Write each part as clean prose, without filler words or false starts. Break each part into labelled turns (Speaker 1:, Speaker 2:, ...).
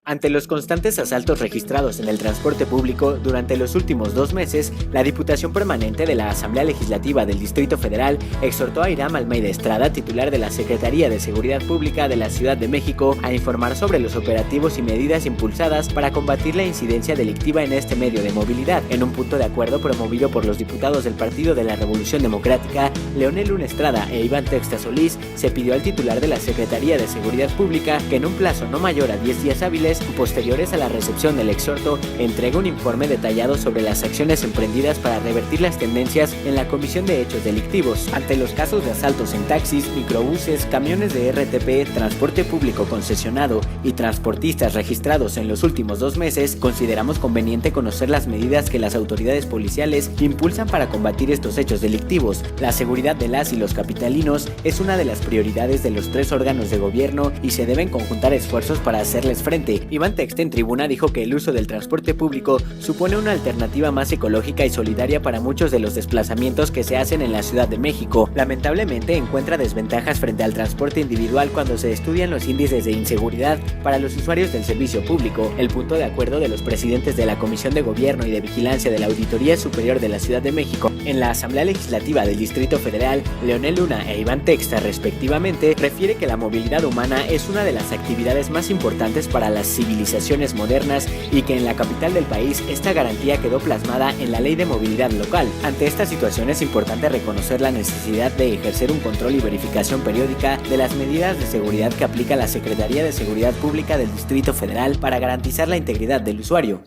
Speaker 1: Ante los constantes asaltos registrados en el transporte público durante los últimos 2 meses, la Diputación Permanente de la Asamblea Legislativa del Distrito Federal exhortó a Irán Almeida Estrada, titular de la Secretaría de Seguridad Pública de la Ciudad de México, a informar sobre los operativos y medidas impulsadas para combatir la incidencia delictiva en este medio de movilidad. En un punto de acuerdo promovido por los diputados del Partido de la Revolución Democrática, Leonel Luna Estrada e Iván Texta Solís, se pidió al titular de la Secretaría de Seguridad Pública que en un plazo no mayor a 10 días hábiles posteriores a la recepción del exhorto, entrega un informe detallado sobre las acciones emprendidas para revertir las tendencias en la comisión de hechos delictivos. Ante los casos de asaltos en taxis, microbuses, camiones de RTP, transporte público concesionado y transportistas registrados en los últimos 2 meses, consideramos conveniente conocer las medidas que las autoridades policiales impulsan para combatir estos hechos delictivos. La seguridad de las y los capitalinos es una de las prioridades de los 3 órganos de gobierno y se deben conjuntar esfuerzos para hacerles frente. Iván Texta en tribuna dijo que el uso del transporte público supone una alternativa más ecológica y solidaria para muchos de los desplazamientos que se hacen en la Ciudad de México. Lamentablemente encuentra desventajas frente al transporte individual cuando se estudian los índices de inseguridad para los usuarios del servicio público. El punto de acuerdo de los presidentes de la Comisión de Gobierno y de Vigilancia de la Auditoría Superior de la Ciudad de México en la Asamblea Legislativa del Distrito Federal, Leonel Luna e Iván Texta respectivamente, refiere que la movilidad humana es una de las actividades más importantes para las civilizaciones modernas y que en la capital del país esta garantía quedó plasmada en la Ley de Movilidad Local. Ante esta situación es importante reconocer la necesidad de ejercer un control y verificación periódica de las medidas de seguridad que aplica la Secretaría de Seguridad Pública del Distrito Federal para garantizar la integridad del usuario.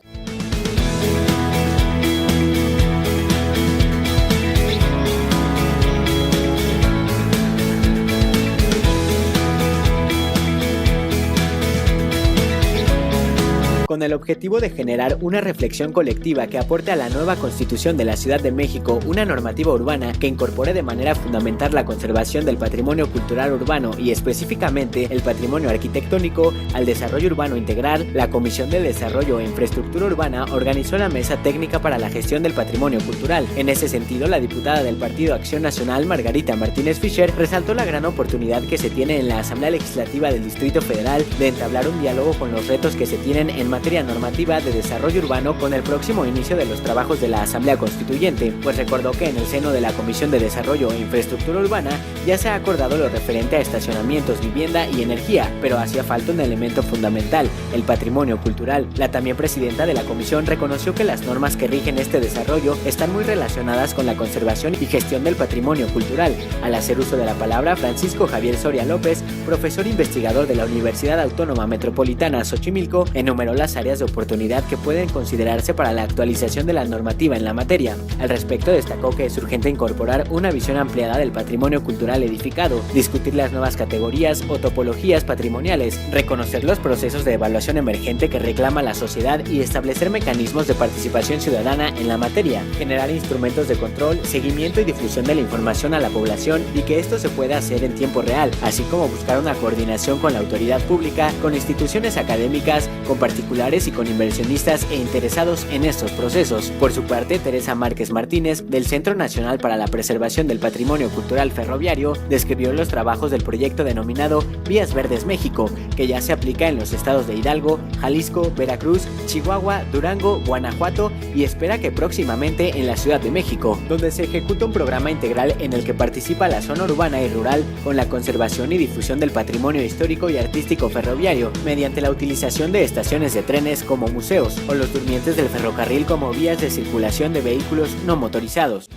Speaker 1: Con el objetivo de generar una reflexión colectiva que aporte a la nueva Constitución de la Ciudad de México una normativa urbana que incorpore de manera fundamental la conservación del patrimonio cultural urbano y específicamente el patrimonio arquitectónico al desarrollo urbano integral, la Comisión de Desarrollo e Infraestructura Urbana organizó la Mesa Técnica para la Gestión del Patrimonio Cultural. En ese sentido, la diputada del Partido Acción Nacional, Margarita Martínez Fischer, resaltó la gran oportunidad que se tiene en la Asamblea Legislativa del Distrito Federal de entablar un diálogo con los retos que se tienen en materia normativa de desarrollo urbano con el próximo inicio de los trabajos de la Asamblea Constituyente, pues recordó que en el seno de la Comisión de Desarrollo e Infraestructura Urbana ya se ha acordado lo referente a estacionamientos, vivienda y energía, pero hacía falta un elemento fundamental, el patrimonio cultural. La también presidenta de la comisión reconoció que las normas que rigen este desarrollo están muy relacionadas con la conservación y gestión del patrimonio cultural. Al hacer uso de la palabra, Francisco Javier Soria López, profesor investigador de la Universidad Autónoma Metropolitana Xochimilco, enumeró las áreas de oportunidad que pueden considerarse para la actualización de la normativa en la materia. Al respecto, destacó que es urgente incorporar una visión ampliada del patrimonio cultural edificado, discutir las nuevas categorías o topologías patrimoniales, reconocer los procesos de evaluación emergente que reclama la sociedad y establecer mecanismos de participación ciudadana en la materia, generar instrumentos de control, seguimiento y difusión de la información a la población y que esto se pueda hacer en tiempo real, así como buscar una coordinación con la autoridad pública, con instituciones académicas, con particulares y con inversionistas e interesados en estos procesos. Por su parte, Teresa Márquez Martínez, del Centro Nacional para la Preservación del Patrimonio Cultural Ferroviario, describió los trabajos del proyecto denominado Vías Verdes México, que ya se aplica en los estados de Hidalgo, Jalisco, Veracruz, Chihuahua, Durango, Guanajuato y espera que próximamente en la Ciudad de México, donde se ejecuta un programa integral en el que participa la zona urbana y rural con la conservación y difusión del patrimonio histórico y artístico ferroviario, mediante la utilización de estaciones de trenes como museos o los durmientes del ferrocarril como vías de circulación de vehículos no motorizados.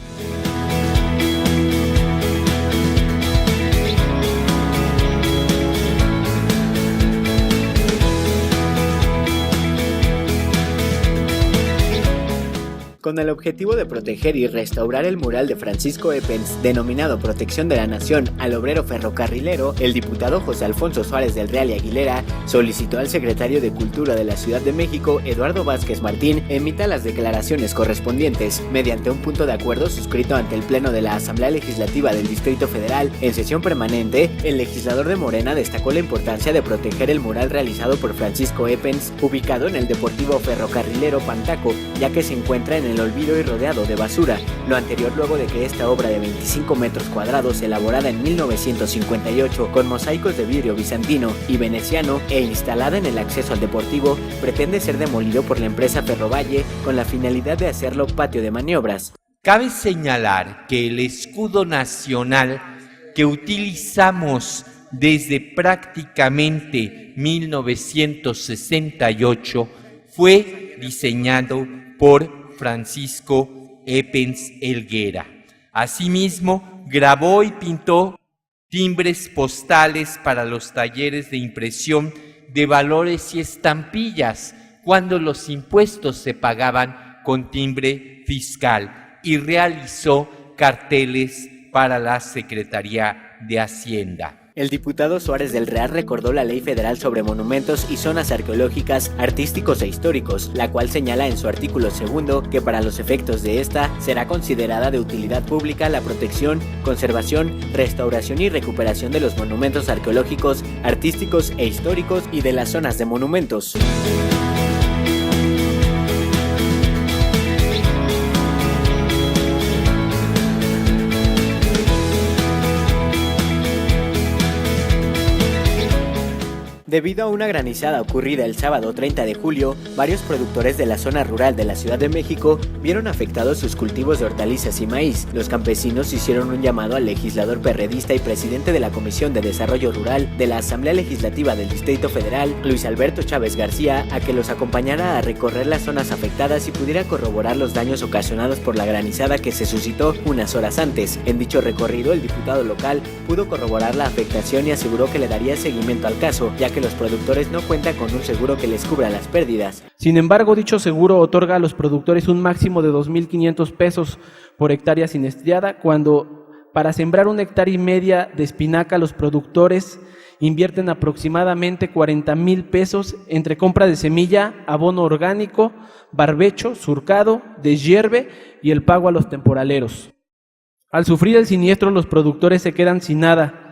Speaker 1: Con el objetivo de proteger y restaurar el mural de Francisco Eppens, denominado Protección de la Nación al obrero ferrocarrilero, el diputado José Alfonso Suárez del Real y Aguilera solicitó al secretario de Cultura de la Ciudad de México, Eduardo Vázquez Martín, emita las declaraciones correspondientes. Mediante un punto de acuerdo suscrito ante el Pleno de la Asamblea Legislativa del Distrito Federal en sesión permanente, el legislador de Morena destacó la importancia de proteger el mural realizado por Francisco Eppens, ubicado en el Deportivo Ferrocarrilero Pantaco, ya que se encuentra en el olvido y rodeado de basura. Lo anterior luego de que esta obra de 25 metros cuadrados, elaborada en 1958 con mosaicos de vidrio bizantino y veneciano e instalada en el acceso al deportivo, pretende ser demolido por la empresa Ferrovalle con la finalidad de hacerlo patio de maniobras.
Speaker 2: Cabe señalar que el escudo nacional que utilizamos desde prácticamente 1968 fue diseñado por Francisco Eppens Helguera. Asimismo, grabó y pintó timbres postales para los talleres de impresión de valores y estampillas cuando los impuestos se pagaban con timbre fiscal, y realizó carteles para la Secretaría de Hacienda.
Speaker 1: El diputado Suárez del Real recordó la Ley Federal sobre Monumentos y Zonas Arqueológicas, Artísticos e Históricos, la cual señala en su artículo 2 que para los efectos de esta será considerada de utilidad pública la protección, conservación, restauración y recuperación de los monumentos arqueológicos, artísticos e históricos y de las zonas de monumentos. Debido a una granizada ocurrida el sábado 30 de julio, varios productores de la zona rural de la Ciudad de México vieron afectados sus cultivos de hortalizas y maíz. Los campesinos hicieron un llamado al legislador perredista y presidente de la Comisión de Desarrollo Rural de la Asamblea Legislativa del Distrito Federal, Luis Alberto Chávez García, a que los acompañara a recorrer las zonas afectadas y pudiera corroborar los daños ocasionados por la granizada que se suscitó unas horas antes. En dicho recorrido, el diputado local pudo corroborar la afectación y aseguró que le daría seguimiento al caso, ya que los productores no cuentan con un seguro que les cubra las pérdidas.
Speaker 3: Sin embargo, dicho seguro otorga a los productores un máximo de 2,500 pesos por hectárea siniestrada, cuando para sembrar 1,5 hectáreas de espinaca los productores invierten aproximadamente 40,000 pesos entre compra de semilla, abono orgánico, barbecho, surcado, deshierve y el pago a los temporaleros. Al sufrir el siniestro, los productores se quedan sin nada,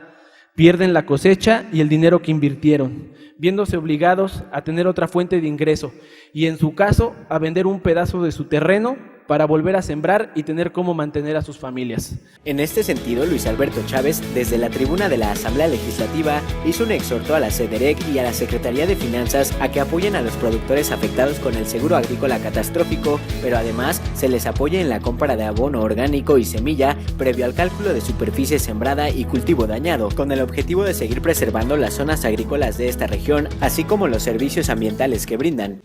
Speaker 3: pierden la cosecha y el dinero que invirtieron, viéndose obligados a tener otra fuente de ingreso y, en su caso, a vender un pedazo de su terreno para volver a sembrar y tener cómo mantener a sus familias.
Speaker 1: En este sentido, Luis Alberto Chávez, desde la tribuna de la Asamblea Legislativa, hizo un exhorto a la CEDEREC y a la Secretaría de Finanzas a que apoyen a los productores afectados con el seguro agrícola catastrófico, pero además se les apoye en la compra de abono orgánico y semilla previo al cálculo de superficie sembrada y cultivo dañado, con el objetivo de seguir preservando las zonas agrícolas de esta región, así como los servicios ambientales que brindan.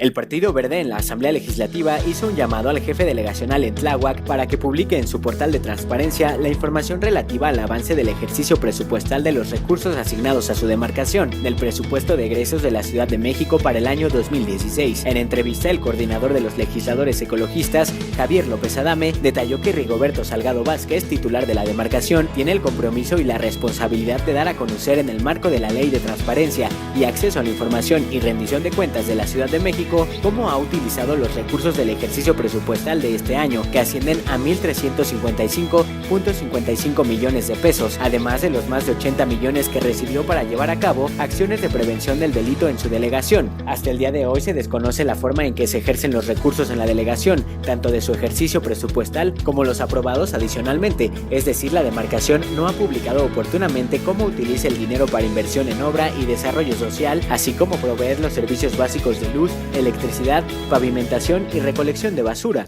Speaker 1: El Partido Verde en la Asamblea Legislativa hizo un llamado al jefe delegacional en Tláhuac para que publique en su portal de transparencia la información relativa al avance del ejercicio presupuestal de los recursos asignados a su demarcación del presupuesto de egresos de la Ciudad de México para el año 2016. En entrevista, el coordinador de los legisladores ecologistas, Javier López Adame, detalló que Rigoberto Salgado Vázquez, titular de la demarcación, tiene el compromiso y la responsabilidad de dar a conocer en el marco de la Ley de Transparencia y Acceso a la Información y Rendición de Cuentas de la Ciudad de México cómo ha utilizado los recursos del ejercicio presupuestal de este año, que ascienden a 1,355.55 millones de pesos, además de los más de 80 millones que recibió para llevar a cabo acciones de prevención del delito en su delegación. Hasta el día de hoy se desconoce la forma en que se ejercen los recursos en la delegación, tanto de su ejercicio presupuestal como los aprobados adicionalmente, es decir, la demarcación no ha publicado oportunamente cómo utiliza el dinero para inversión en obra y desarrollo social, así como proveer los servicios básicos de luz, electricidad, pavimentación y recolección de basura.